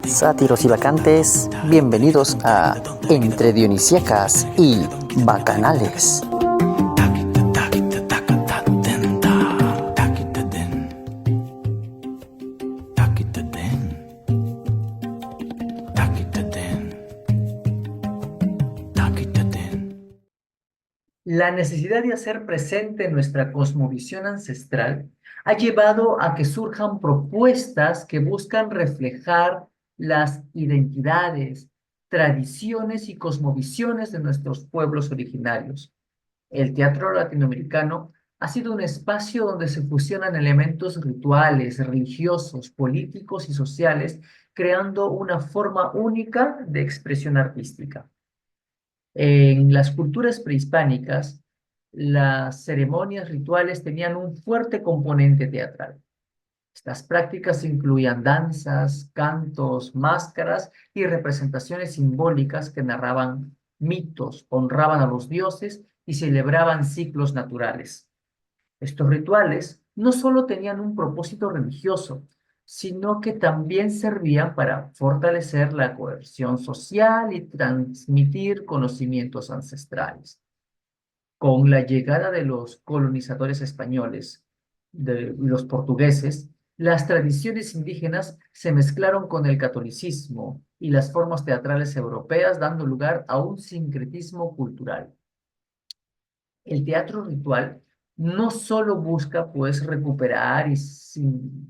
Sátiros y bacantes, bienvenidos a Entre Dionisíacas y Bacanales. La necesidad de hacer presente nuestra cosmovisión ancestral ha llevado a que surjan propuestas que buscan reflejar las identidades, tradiciones y cosmovisiones de nuestros pueblos originarios. El teatro latinoamericano ha sido un espacio donde se fusionan elementos rituales, religiosos, políticos y sociales, creando una forma única de expresión artística. En las culturas prehispánicas, las ceremonias rituales tenían un fuerte componente teatral. Estas prácticas incluían danzas, cantos, máscaras y representaciones simbólicas que narraban mitos, honraban a los dioses y celebraban ciclos naturales. Estos rituales no solo tenían un propósito religioso, sino que también servían para fortalecer la cohesión social y transmitir conocimientos ancestrales. Con la llegada de los colonizadores españoles, de los portugueses, las tradiciones indígenas se mezclaron con el catolicismo y las formas teatrales europeas, dando lugar a un sincretismo cultural. El teatro ritual no solo busca pues recuperar y simbolizar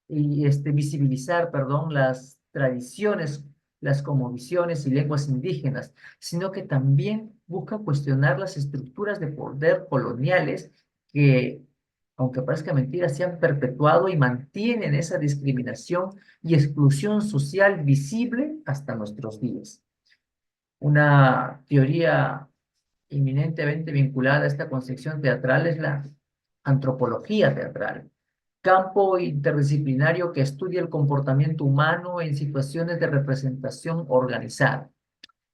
visibilizar, perdón, las tradiciones, las cosmovisiones y lenguas indígenas, sino que también busca cuestionar las estructuras de poder coloniales que, aunque parezca mentira, se han perpetuado y mantienen esa discriminación y exclusión social visible hasta nuestros días. Una teoría eminentemente vinculada a esta concepción teatral es la antropología teatral, campo interdisciplinario que estudia el comportamiento humano en situaciones de representación organizada,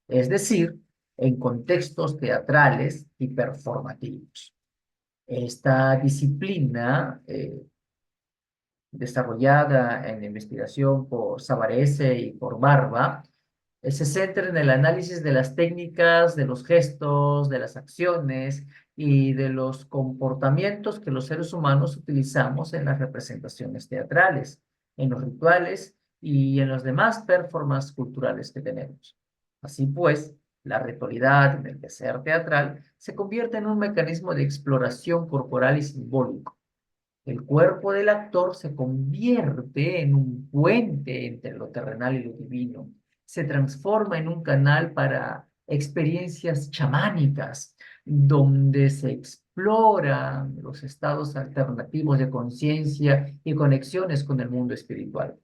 es decir, en contextos teatrales y performativos. Esta disciplina, desarrollada en investigación por Savarese y por Barba, se centra en el análisis de las técnicas, de los gestos, de las acciones y de los comportamientos que los seres humanos utilizamos en las representaciones teatrales, en los rituales y en los demás performances culturales que tenemos. Así pues, la ritualidad en el quehacer teatral se convierte en un mecanismo de exploración corporal y simbólico. El cuerpo del actor se convierte en un puente entre lo terrenal y lo divino. Se transforma en un canal para experiencias chamánicas, donde se exploran los estados alternativos de conciencia y conexiones con el mundo espiritual.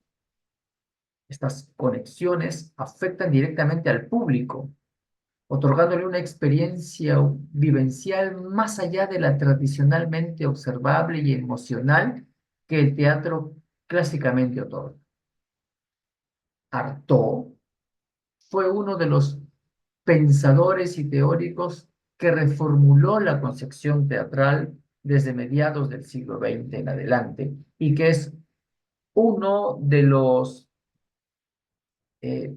Estas conexiones afectan directamente al público, otorgándole una experiencia vivencial más allá de la tradicionalmente observable y emocional que el teatro clásicamente otorga. Artaud fue uno de los pensadores y teóricos que reformuló la concepción teatral desde mediados del siglo XX en adelante y que es uno eh,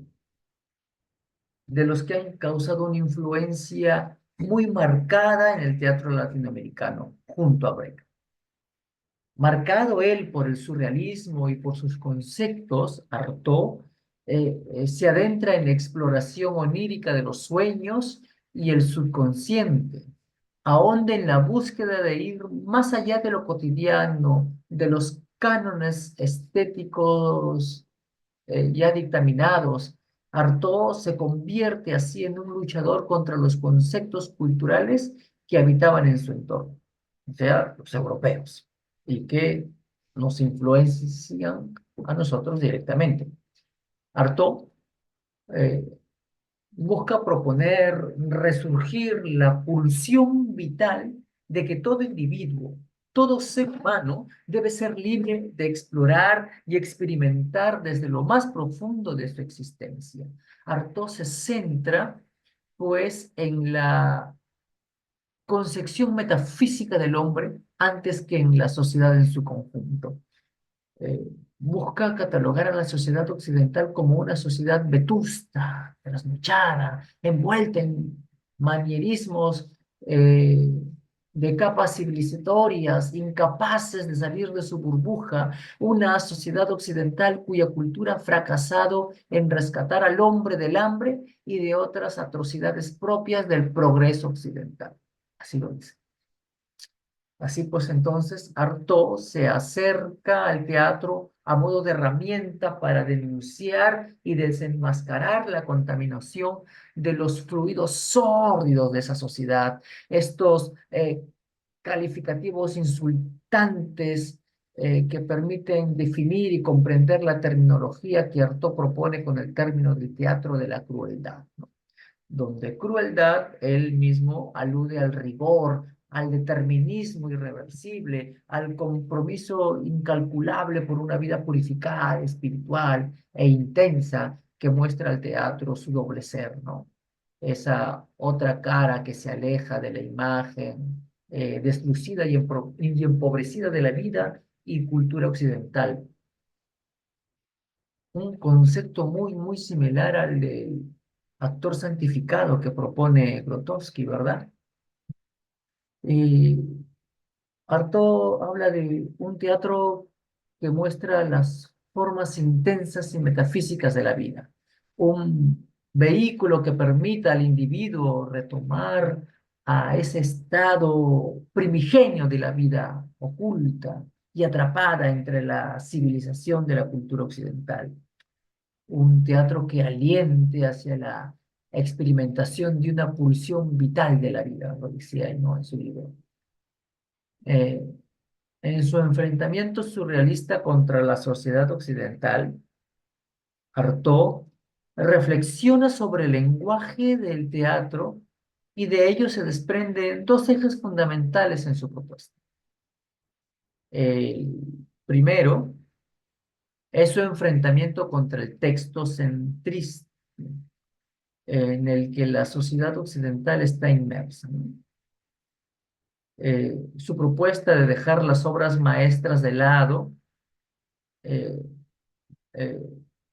de los que han causado una influencia muy marcada en el teatro latinoamericano, junto a Brecht. Marcado él por el surrealismo y por sus conceptos, Artaud se adentra en la exploración onírica de los sueños y el subconsciente, ahonda en la búsqueda de ir más allá de lo cotidiano, de los cánones estéticos ya dictaminados. Artaud se convierte así en un luchador contra los conceptos culturales que habitaban en su entorno, o sea, los europeos, y que nos influencian a nosotros directamente. Artaud eh, busca proponer resurgir la pulsión vital de que todo individuo, todo ser humano debe ser libre de explorar y experimentar desde lo más profundo de su existencia. Artaud se centra, pues, en la concepción metafísica del hombre antes que en la sociedad en su conjunto. busca catalogar a la sociedad occidental como una sociedad vetusta, trasnochada, envuelta en manierismos eh, de capas civilizatorias, incapaces de salir de su burbuja, una sociedad occidental cuya cultura ha fracasado en rescatar al hombre del hambre y de otras atrocidades propias del progreso occidental. Así lo dice. Así pues, entonces, Artaud se acerca al teatro a modo de herramienta para denunciar y desenmascarar la contaminación de los fluidos sórdidos de esa sociedad, estos calificativos insultantes que permiten definir y comprender la terminología que Artaud propone con el término del teatro de la crueldad, ¿no? Donde crueldad él mismo alude al rigor, al determinismo irreversible, al compromiso incalculable por una vida purificada, espiritual e intensa que muestra al teatro su doble ser, ¿no? Esa otra cara que se aleja de la imagen deslucida y empobrecida de la vida y cultura occidental. Un concepto muy, muy similar al del actor santificado que propone Grotowski, ¿verdad? Y Artaud habla de un teatro que muestra las formas intensas y metafísicas de la vida, un vehículo que permita al individuo retomar a ese estado primigenio de la vida oculta y atrapada entre la civilización de la cultura occidental, un teatro que aliente hacia la experimentación de una pulsión vital de la vida, lo decía él, ¿no? En su libro. Eh, en su enfrentamiento surrealista contra la sociedad occidental, Artaud reflexiona sobre el lenguaje del teatro y de ello se desprenden dos ejes fundamentales en su propuesta. El primero es su enfrentamiento contra el texto centrista, en el que la sociedad occidental está inmersa, ¿no? Su propuesta de dejar las obras maestras de lado, eh, eh,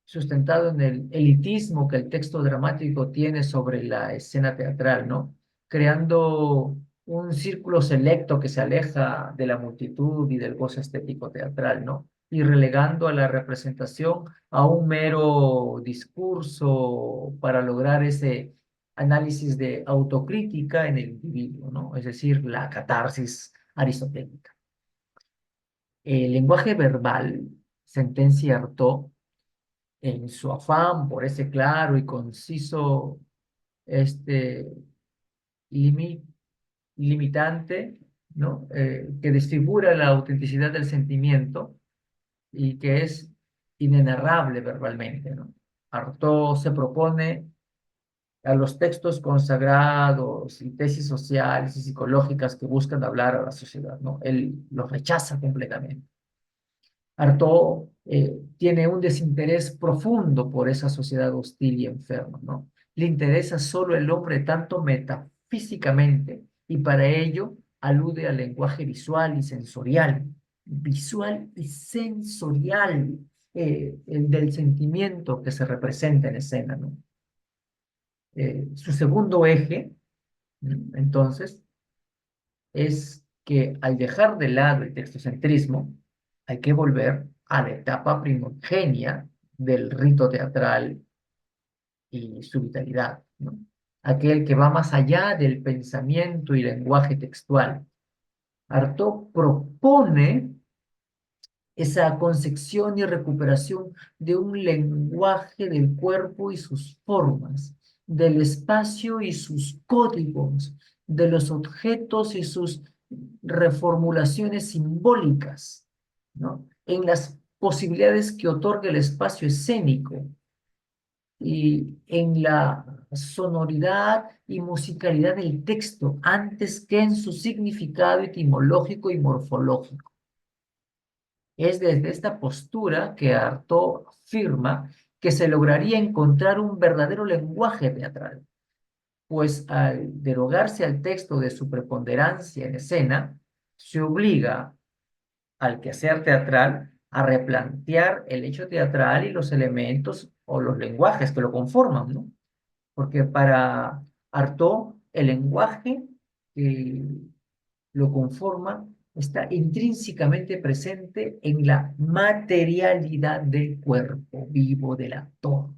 sustentado en el elitismo que el texto dramático tiene sobre la escena teatral, ¿no? Creando un círculo selecto que se aleja de la multitud y del goce estético teatral, ¿no? Y relegando a la representación a un mero discurso para lograr ese análisis de autocrítica en el individuo, ¿no? Es decir, la catarsis aristotélica. El lenguaje verbal, sentencia Artaud, en su afán por ese claro y conciso este, limi- limitante, ¿no? Que desfigura la autenticidad del sentimiento y que es inenarrable verbalmente, ¿no? Artaud se propone a los textos consagrados y tesis sociales y psicológicas que buscan hablar a la sociedad, ¿no? Él los rechaza completamente. Artaud tiene un desinterés profundo por esa sociedad hostil y enferma, ¿no? Le interesa solo el hombre tanto metafísicamente y para ello alude al lenguaje visual y sensorial, el del sentimiento que se representa en escena, ¿no? Su segundo eje, ¿no? Entonces, es que al dejar de lado el textocentrismo, hay que volver a la etapa primogenia del rito teatral y su vitalidad, ¿no? Aquel que va más allá del pensamiento y lenguaje textual. Artaud propone esa concepción y recuperación de un lenguaje del cuerpo y sus formas, del espacio y sus códigos, de los objetos y sus reformulaciones simbólicas, ¿no? En las posibilidades que otorga el espacio escénico y en la sonoridad y musicalidad del texto, antes que en su significado etimológico y morfológico. Es desde esta postura que Artaud afirma que se lograría encontrar un verdadero lenguaje teatral, pues al derogarse al texto de su preponderancia en escena, se obliga al quehacer teatral a replantear el hecho teatral y los elementos o los lenguajes que lo conforman, ¿no? Porque para Artaud el lenguaje que lo conforma está intrínsecamente presente en la materialidad del cuerpo vivo del actor,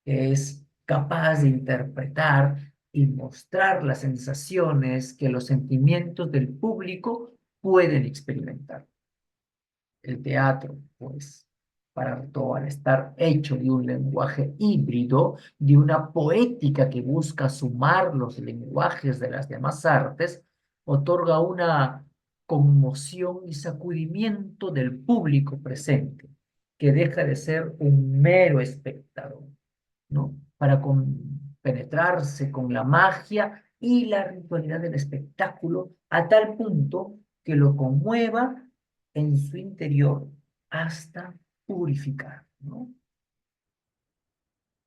que es capaz de interpretar y mostrar las sensaciones que los sentimientos del público pueden experimentar. El teatro, pues, para Artaud, al estar hecho de un lenguaje híbrido, de una poética que busca sumar los lenguajes de las demás artes, otorga una conmoción y sacudimiento del público presente, que deja de ser un mero espectador, ¿no? Para penetrarse con la magia y la ritualidad del espectáculo a tal punto que lo conmueva en su interior hasta purificar, ¿no?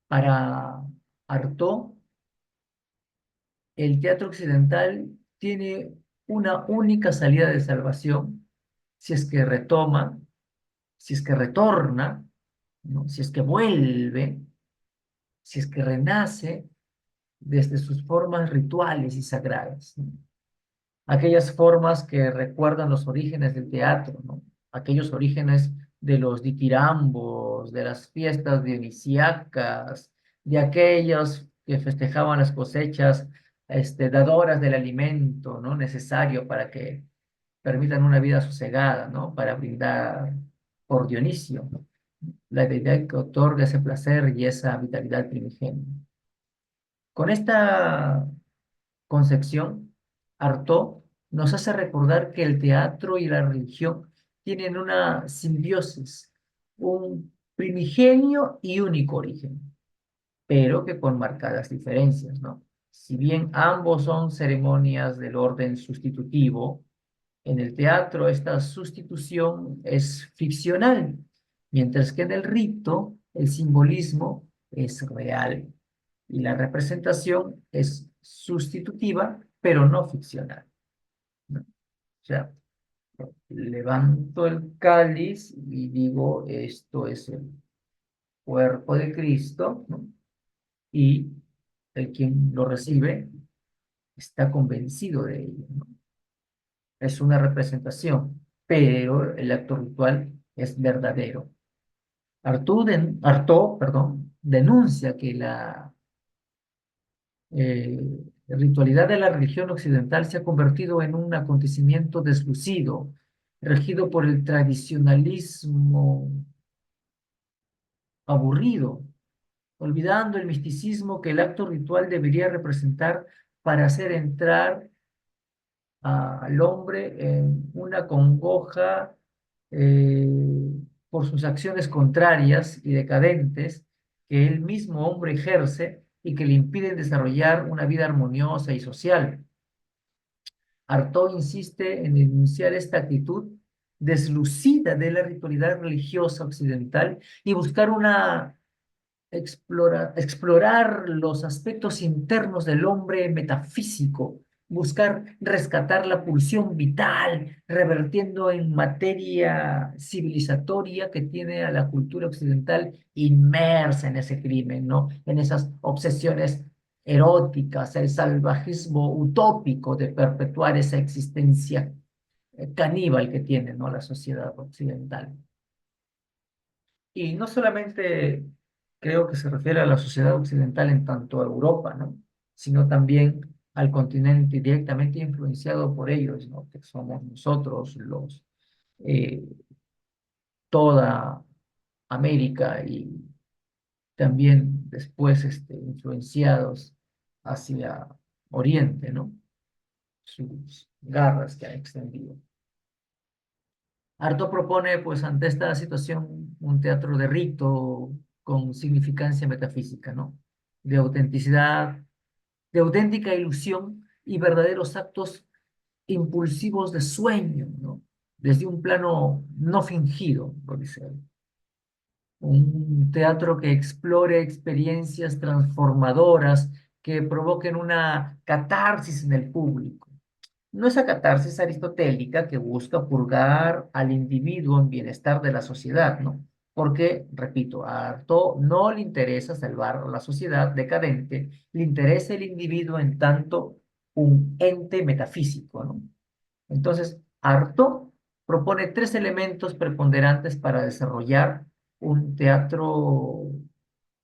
Para Artaud, el teatro occidental tiene una única salida de salvación si es que retoma, si es que retorna, ¿no? Si es que vuelve, si es que renace desde sus formas rituales y sagradas, ¿no? Aquellas formas que recuerdan los orígenes del teatro, ¿no? Aquellos orígenes de los ditirambos, de las fiestas dionisíacas, de aquellos que festejaban las cosechas, dadoras del alimento, ¿no? Necesario para que permitan una vida sosegada, ¿no? Para brindar por Dionisio, ¿no? La deidad que otorga ese placer y esa vitalidad primigenia. Con esta concepción, Artaud nos hace recordar que el teatro y la religión tienen una simbiosis, un primigenio y único origen, pero que con marcadas diferencias, ¿no? Si bien ambos son ceremonias del orden sustitutivo, en el teatro esta sustitución es ficcional, mientras que en el rito el simbolismo es real y la representación es sustitutiva, pero no ficcional, ¿no? O sea, levanto el cáliz y digo, esto es el cuerpo de Cristo, ¿no? Y el quien lo recibe está convencido de ello, ¿no? Es una representación, pero el acto ritual es verdadero. Artaud, perdón, denuncia que eh, la ritualidad de la religión occidental se ha convertido en un acontecimiento deslucido, regido por el tradicionalismo aburrido, olvidando el misticismo que el acto ritual debería representar para hacer entrar al hombre en una congoja eh, por sus acciones contrarias y decadentes que el mismo hombre ejerce y que le impiden desarrollar una vida armoniosa y social. Artaud insiste en denunciar esta actitud deslucida de la ritualidad religiosa occidental y buscar una explorar los aspectos internos del hombre metafísico, buscar rescatar la pulsión vital, revertiendo en materia civilizatoria que tiene a la cultura occidental inmersa en ese crimen, ¿no? En esas obsesiones eróticas, el salvajismo utópico de perpetuar esa existencia caníbal que tiene, ¿no? La sociedad occidental. Y no solamente creo que se refiere a la sociedad occidental en tanto a Europa, ¿no? Sino también al continente directamente influenciado por ellos, ¿no? Que somos nosotros, eh, toda América y también después influenciados hacia Oriente, ¿no? Sus garras que han extendido. Artaud propone, pues, ante esta situación, un teatro de rito con significancia metafísica, ¿no? De autenticidad, de auténtica ilusión y verdaderos actos impulsivos de sueño, ¿no? Desde un plano no fingido, lo dice él. Un teatro que explore experiencias transformadoras que provoquen una catarsis en el público. no esa catarsis aristotélica que busca purgar al individuo en bienestar de la sociedad, ¿no? Porque, repito, a Artaud no le interesa salvar a la sociedad decadente, le interesa el individuo en tanto un ente metafísico, ¿no? Entonces, Artaud propone tres elementos preponderantes para desarrollar un teatro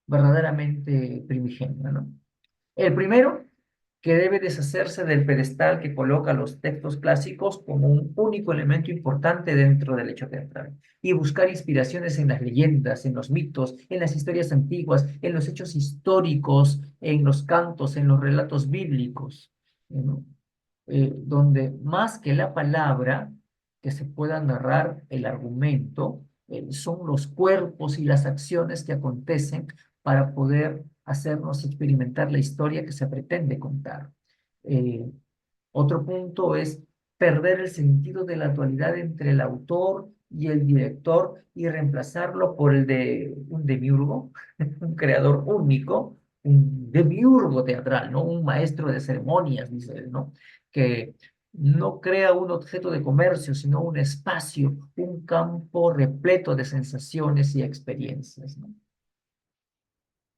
verdaderamente primigenio, ¿no? El primero, que debe deshacerse del pedestal que coloca los textos clásicos como un único elemento importante dentro del hecho teatral y buscar inspiraciones en las leyendas, en los mitos, en las historias antiguas, en los hechos históricos, en los cantos, en los relatos bíblicos, ¿no? Donde más que la palabra que se pueda narrar el argumento, son los cuerpos y las acciones que acontecen para poder hacernos experimentar la historia que se pretende contar. Eh, Otro punto es perder el sentido de la dualidad entre el autor y el director y reemplazarlo por el de un demiurgo, un creador único, un demiurgo teatral, ¿no? Un maestro de ceremonias, dice él, ¿no? Que no crea un objeto de comercio, sino un espacio, un campo repleto de sensaciones y experiencias, ¿no?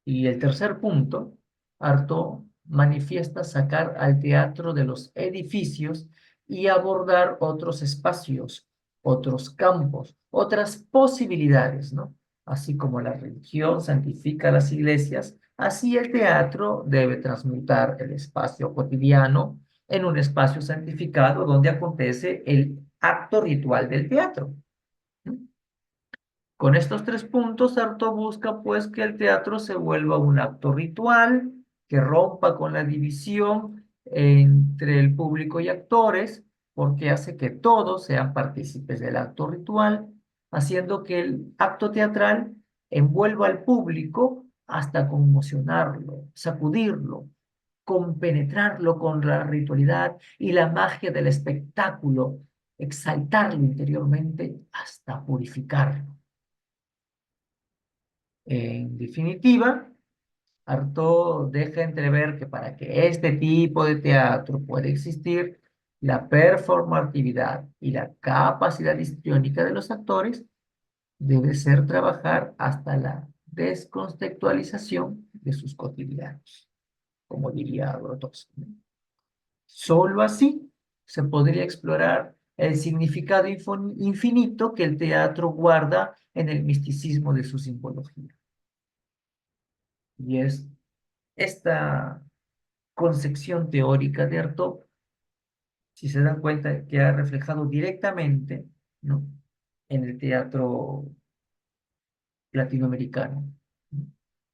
Y el tercer punto, Artaud manifiesta sacar al teatro de los edificios y abordar otros espacios, otros campos, otras posibilidades, ¿no? Así como la religión santifica las iglesias, así el teatro debe transmutar el espacio cotidiano en un espacio santificado donde acontece el acto ritual del teatro. Con estos tres puntos, Sarto busca pues que el teatro se vuelva un acto ritual, que rompa con la división entre el público y actores, porque hace que todos sean partícipes del acto ritual, haciendo que el acto teatral envuelva al público hasta conmocionarlo, sacudirlo, compenetrarlo con la ritualidad y la magia del espectáculo, exaltarlo interiormente hasta purificarlo. En definitiva, Artaud deja entrever que para que este tipo de teatro pueda existir, la performatividad y la capacidad histriónica de los actores debe ser trabajar hasta la descontextualización de sus cotidianos, como diría Grotowski. Solo así se podría explorar el significado infinito que el teatro guarda en el misticismo de su simbología. Y es esta concepción teórica de Artaud, si se dan cuenta, que ha reflejado directamente, ¿no?, en el teatro latinoamericano, ¿no?,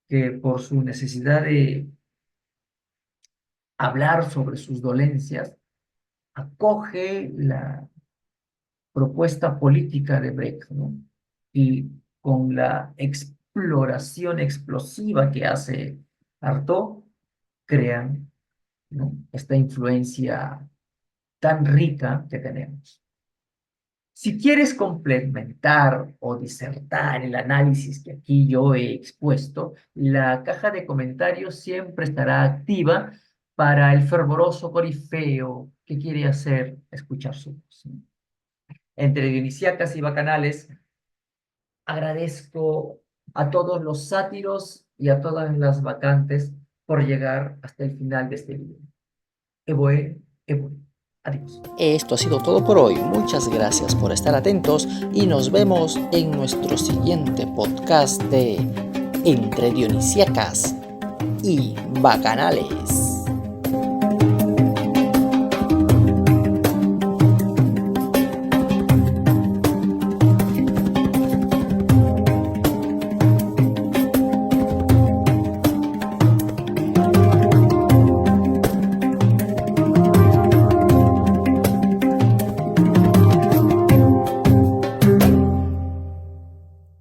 que por su necesidad de hablar sobre sus dolencias, acoge la propuesta política de Brecht, ¿no? Y con la exploración explosiva que hace Artaud, crean, ¿no?, esta influencia tan rica que tenemos. Si quieres complementar o disertar el análisis que aquí yo he expuesto, la caja de comentarios siempre estará activa para el fervoroso corifeo que quiere hacer escuchar su voz. Entre dionisíacas y bacanales, agradezco a todos los sátiros y a todas las vacantes por llegar hasta el final de este video. Evoe, evoe. Adiós. Esto ha sido todo por hoy. Muchas gracias por estar atentos y nos vemos en nuestro siguiente podcast de Entre Dionisíacas y Bacanales.